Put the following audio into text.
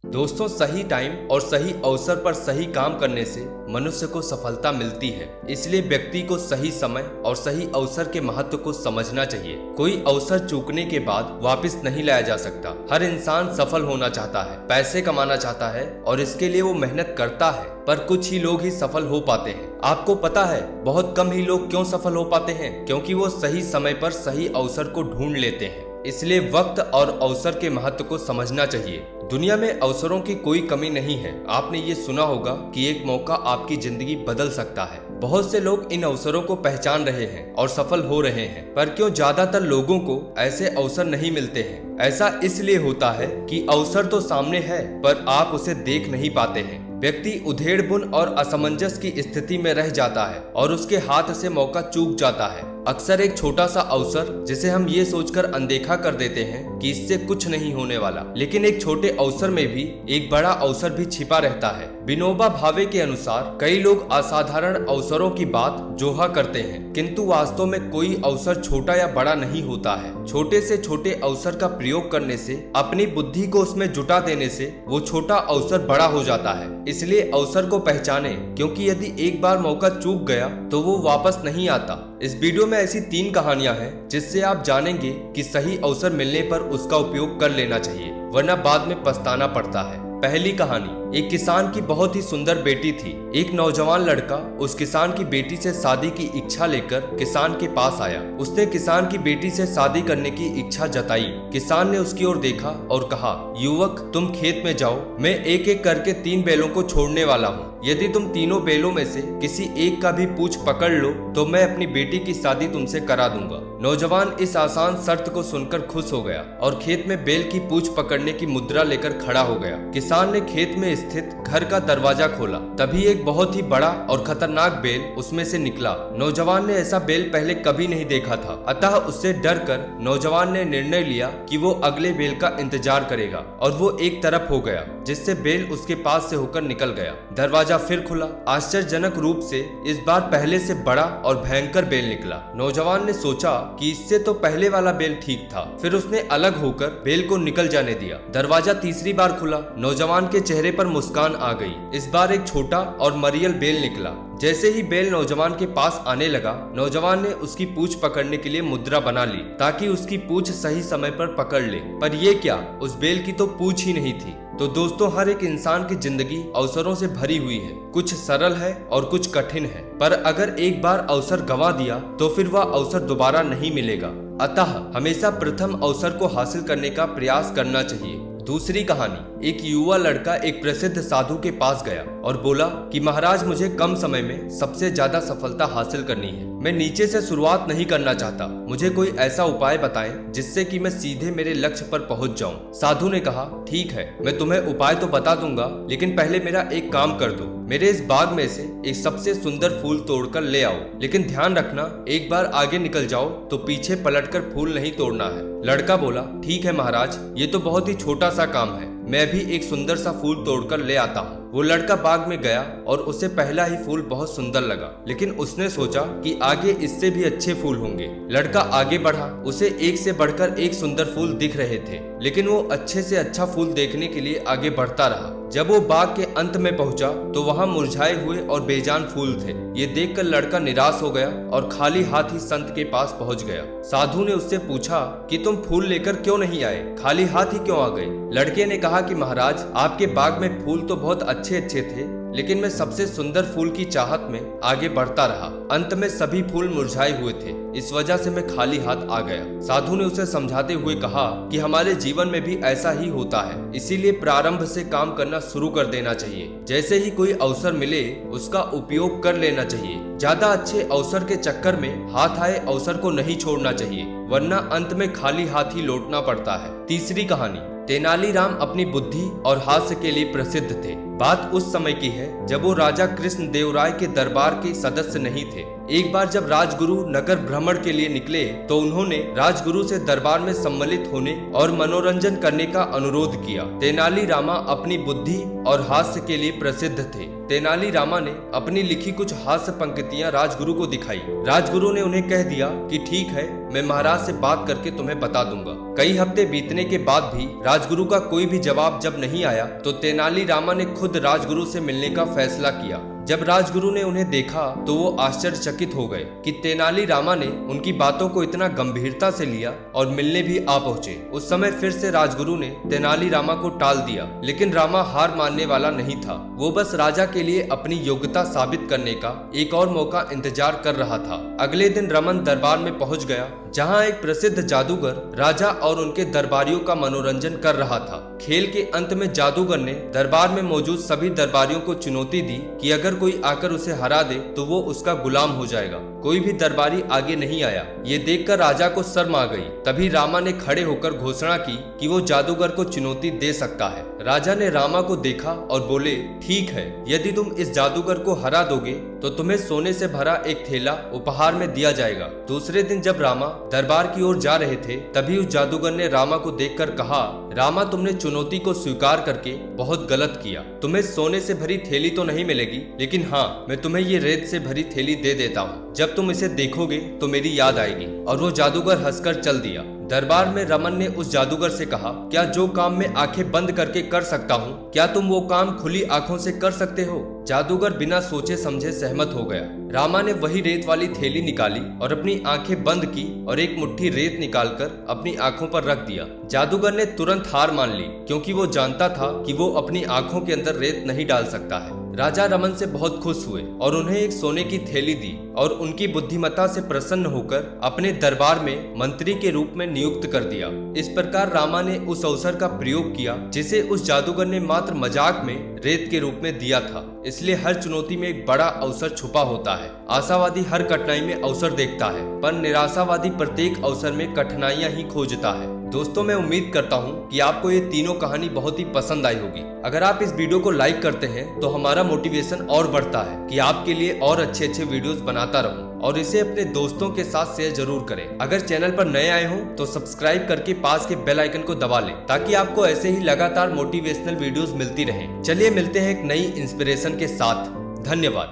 दोस्तों, सही टाइम और सही अवसर पर सही काम करने से मनुष्य को सफलता मिलती है। इसलिए व्यक्ति को सही समय और सही अवसर के महत्व को समझना चाहिए। कोई अवसर चूकने के बाद वापस नहीं लाया जा सकता। हर इंसान सफल होना चाहता है, पैसे कमाना चाहता है और इसके लिए वो मेहनत करता है, पर कुछ ही लोग ही सफल हो पाते हैं। आपको पता है बहुत कम ही लोग क्यों सफल हो पाते हैं? क्योंकि वो सही समय पर सही अवसर को ढूंढ लेते हैं। इसलिए वक्त और अवसर के महत्व को समझना चाहिए। दुनिया में अवसरों की कोई कमी नहीं है। आपने ये सुना होगा कि एक मौका आपकी जिंदगी बदल सकता है। बहुत से लोग इन अवसरों को पहचान रहे हैं और सफल हो रहे हैं, पर क्यों ज्यादातर लोगों को ऐसे अवसर नहीं मिलते हैं? ऐसा इसलिए होता है कि अवसर तो सामने है, पर आप उसे देख नहीं पाते हैं। व्यक्ति उधेड़-बुन और असमंजस की स्थिति में रह जाता है और उसके हाथ से मौका चूक जाता है। अक्सर एक छोटा सा अवसर जिसे हम ये सोचकर अनदेखा कर देते हैं कि इससे कुछ नहीं होने वाला, लेकिन एक छोटे अवसर में भी एक बड़ा अवसर भी छिपा रहता है। विनोबा भावे के अनुसार कई लोग असाधारण अवसरों की बात जोहा करते हैं, किंतु वास्तव में कोई अवसर छोटा या बड़ा नहीं होता है। छोटे से छोटे अवसर का प्रयोग करने से, अपनी बुद्धि को उसमें जुटा देने से वो छोटा अवसर बड़ा हो जाता है। इसलिए अवसर को पहचाने, क्योंकि यदि एक बार मौका चूक गया तो वो वापस नहीं आता। इस वीडियो में ऐसी 3 कहानियां हैं जिससे आप जानेंगे कि सही अवसर मिलने पर उसका उपयोग कर लेना चाहिए, वरना बाद में पछताना पड़ता है। पहली कहानी, एक किसान की बहुत ही सुंदर बेटी थी। एक नौजवान लड़का उस किसान की बेटी से शादी की इच्छा लेकर किसान के पास आया। उसने किसान की बेटी से शादी करने की इच्छा जताई। किसान ने उसकी ओर देखा और कहा, युवक, तुम खेत में जाओ, मैं एक एक करके 3 बैलों को छोड़ने वाला हूँ। यदि तुम तीनों बैलों में से किसी एक का भी पूंछ पकड़ लो तो मैं अपनी बेटी की शादी तुमसे करा दूंगा। नौजवान इस आसान शर्त को सुनकर खुश हो गया और खेत में बैल की पूंछ पकड़ने की मुद्रा लेकर खड़ा हो गया। किसान ने खेत में स्थित घर का दरवाजा खोला। तभी एक बहुत ही बड़ा और खतरनाक बैल उसमें से निकला। नौजवान ने ऐसा बैल पहले कभी नहीं देखा था, अतः उससे डरकर नौजवान ने निर्णय लिया कि वो अगले बैल का इंतजार करेगा, और वो एक तरफ हो गया, जिससे बैल उसके पास से होकर निकल गया। दरवाजा फिर खुला। आश्चर्यजनक रूप से इस बार पहले से बड़ा और भयंकर बैल निकला। नौजवान ने सोचा कि इससे तो पहले वाला बैल ठीक था। फिर उसने अलग होकर बैल को निकल जाने दिया। दरवाजा तीसरी बार खुला। नौजवान के चेहरे पर मुस्कान आ गई। इस बार एक छोटा और मरियल बैल निकला। जैसे ही बैल नौजवान के पास आने लगा, नौजवान ने उसकी पूंछ पकड़ने के लिए मुद्रा बना ली ताकि उसकी पूंछ सही समय पर पकड़ ले। पर ये क्या, उस बैल की तो पूंछ ही नहीं थी। तो दोस्तों, हर एक इंसान की जिंदगी अवसरों से भरी हुई है। कुछ सरल है और कुछ कठिन है, पर अगर एक बार अवसर गंवा दिया तो फिर वह अवसर दोबारा नहीं मिलेगा। अतः हमेशा प्रथम अवसर को हासिल करने का प्रयास करना चाहिए। दूसरी कहानी, एक युवा लड़का एक प्रसिद्ध साधु के पास गया और बोला कि महाराज, मुझे कम समय में सबसे ज्यादा सफलता हासिल करनी है। मैं नीचे से शुरुआत नहीं करना चाहता। मुझे कोई ऐसा उपाय बताएं जिससे कि मैं सीधे मेरे लक्ष्य पर पहुंच जाऊं। साधु ने कहा, ठीक है, मैं तुम्हें उपाय तो बता दूंगा, लेकिन पहले मेरा एक काम कर दो। मेरे इस बाग में से एक सबसे सुंदर फूल तोड़कर ले आओ, लेकिन ध्यान रखना, एक बार आगे निकल जाओ तो पीछे पलटकर फूल नहीं तोड़ना है। लड़का बोला, ठीक है महाराज, ये तो बहुत ही छोटा सा काम है, मैं भी एक सुंदर सा फूल तोड़कर ले आता हूँ। वो लड़का बाग में गया और उसे पहला ही फूल बहुत सुंदर लगा, लेकिन उसने सोचा कि आगे इससे भी अच्छे फूल होंगे। लड़का आगे बढ़ा। उसे एक से बढ़कर एक सुंदर फूल दिख रहे थे, लेकिन वो अच्छे से अच्छा फूल देखने के लिए आगे बढ़ता रहा। जब वो बाग के अंत में पहुंचा तो वहां मुरझाए हुए और बेजान फूल थे। ये देखकर लड़का निराश हो गया और खाली हाथ ही संत के पास पहुंच गया। साधु ने उससे पूछा कि तुम फूल लेकर क्यों नहीं आए, खाली हाथ ही क्यों आ गए? लड़के ने कहा कि महाराज, आपके बाग में फूल तो बहुत अच्छे अच्छे थे, लेकिन मैं सबसे सुंदर फूल की चाहत में आगे बढ़ता रहा। अंत में सभी फूल मुरझाए हुए थे, इस वजह से मैं खाली हाथ आ गया। साधु ने उसे समझाते हुए कहा कि हमारे जीवन में भी ऐसा ही होता है, इसीलिए प्रारंभ से काम करना शुरू कर देना चाहिए। जैसे ही कोई अवसर मिले उसका उपयोग कर लेना चाहिए। ज्यादा अच्छे अवसर के चक्कर में हाथ आए अवसर को नहीं छोड़ना चाहिए, वरना अंत में खाली हाथ ही लौटना पड़ता है। तीसरी कहानी, तेनालीराम अपनी बुद्धि और हास्य के लिए प्रसिद्ध थे। बात उस समय की है जब वो राजा कृष्ण देव राय के दरबार के सदस्य नहीं थे। एक बार जब राजगुरु नगर भ्रमण के लिए निकले तो उन्होंने राजगुरु से दरबार में सम्मिलित होने और मनोरंजन करने का अनुरोध किया। तेनाली रामा अपनी बुद्धि और हास्य के लिए प्रसिद्ध थे। तेनाली रामा ने अपनी लिखी कुछ हास्य पंक्तियां राजगुरु को दिखाई। राजगुरु ने उन्हें कह दिया कि ठीक है, मैं महाराज से बात करके तुम्हें बता दूंगा। कई हफ्ते बीतने के बाद भी राजगुरु का कोई भी जवाब जब नहीं आया तो तेनाली रामा ने खुद राजगुरु से मिलने का फैसला किया। जब राजगुरु ने उन्हें देखा तो वो आश्चर्यचकित हो गए कि तेनाली रामा ने उनकी बातों को इतना गंभीरता से लिया और मिलने भी आ पहुंचे। उस समय फिर से राजगुरु ने तेनाली रामा को टाल दिया, लेकिन रामा हार मानने वाला नहीं था। वो बस राजा के लिए अपनी योग्यता साबित करने का एक और मौका इंतजार कर रहा था। अगले दिन रमन दरबार में पहुंच गया, जहां एक प्रसिद्ध जादूगर राजा और उनके दरबारियों का मनोरंजन कर रहा था। खेल के अंत में जादूगर ने दरबार में मौजूद सभी दरबारियों को चुनौती दी कि अगर कोई आकर उसे हरा दे तो वो उसका गुलाम हो जाएगा। कोई भी दरबारी आगे नहीं आया। ये देखकर राजा को शर्म आ गई। तभी रामा ने खड़े होकर घोषणा की कि वो जादूगर को चुनौती दे सकता है। राजा ने रामा को देखा और बोले, ठीक है, यदि तुम इस जादूगर को हरा दोगे तो तुम्हें सोने से भरा एक थैला उपहार में दिया जाएगा। दूसरे दिन जब रामा दरबार की ओर जा रहे थे तभी उस जादूगर ने रामा को देखकर कहा, रामा, तुमने चुनौती को स्वीकार करके बहुत गलत किया। तुम्हें सोने से भरी थैली तो नहीं मिलेगी, लेकिन हाँ, मैं तुम्हें ये रेत से भरी थैली दे देता हूँ। जब तुम इसे देखोगे तो मेरी याद आएगी। और वो जादूगर हंसकर चल दिया। दरबार में रमन ने उस जादूगर से कहा, क्या जो काम मैं आंखें बंद करके कर सकता हूँ, क्या तुम वो काम खुली आंखों से कर सकते हो? जादूगर बिना सोचे समझे सहमत हो गया। रामा ने वही रेत वाली थैली निकाली और अपनी आंखें बंद की और एक मुट्ठी रेत निकालकर अपनी आंखों पर रख दिया। जादूगर ने तुरंत हार मान ली, क्योंकि वो जानता था कि वो अपनी आंखों के अंदर रेत नहीं डाल सकता है। राजा रमन से बहुत खुश हुए और उन्हें एक सोने की थैली दी और उनकी बुद्धिमत्ता से प्रसन्न होकर अपने दरबार में मंत्री के रूप में नियुक्त कर दिया। इस प्रकार रामा ने उस अवसर का प्रयोग किया जिसे उस जादूगर ने मात्र मजाक में रेत के रूप में दिया था। इसलिए हर चुनौती में एक बड़ा अवसर छुपा होता है। आशावादी हर कठिनाई में अवसर देखता है, पर निराशावादी प्रत्येक अवसर में कठिनाइयां ही खोजता है। दोस्तों, मैं उम्मीद करता हूँ कि आपको ये तीनों कहानी बहुत ही पसंद आई होगी। अगर आप इस वीडियो को लाइक करते हैं तो हमारा मोटिवेशन और बढ़ता है कि आपके लिए और अच्छे अच्छे वीडियोस बनाता रहूं, और इसे अपने दोस्तों के साथ शेयर जरूर करें। अगर चैनल पर नए आए हो तो सब्सक्राइब करके पास के बेल आइकन को दबा लें, ताकि आपको ऐसे ही लगातार मोटिवेशनल वीडियोस मिलती रहें। चलिए मिलते हैं एक नई इंस्पिरेशन के साथ। धन्यवाद।